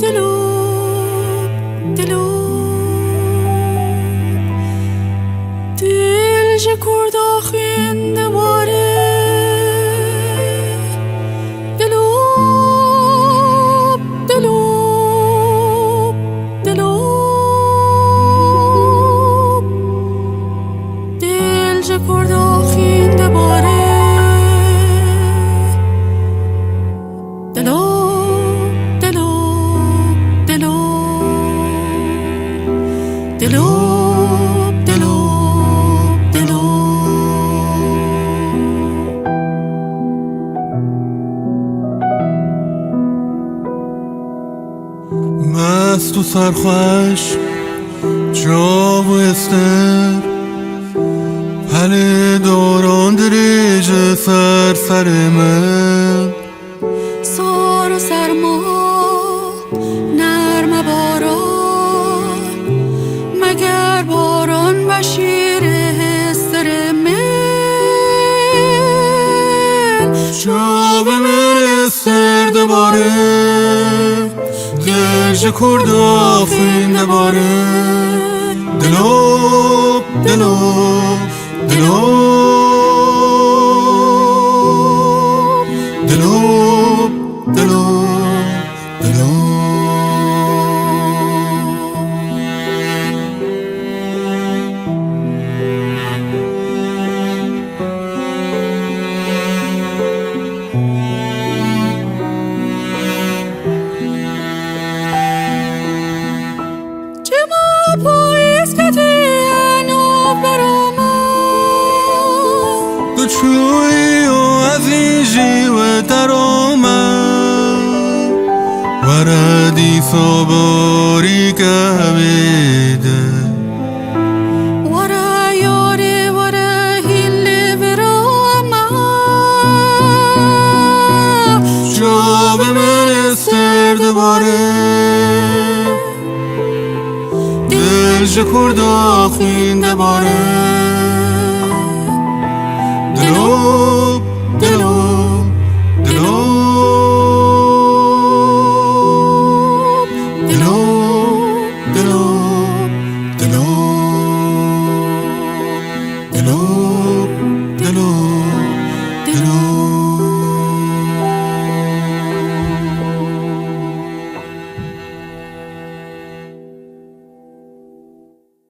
Dilop, دل ژ kolahchian dibare Dilop, دل ژ kolahchian dibare مست و سرخوش چاو هêstir پله داران dirêje serê من سار و serma Nerme baran Meger baran veşêre hêstirên Çavê min hêstir dibare Dil ژ kolahchian dibare Dilop, dilop, dilop Çima payîz ketîye تو چوی و از این جیوه در آمد وردی صباری که بیده Vara yare vara hille verama Çavê min hêstir dibare Dil ژ kolahchian dibare Dilop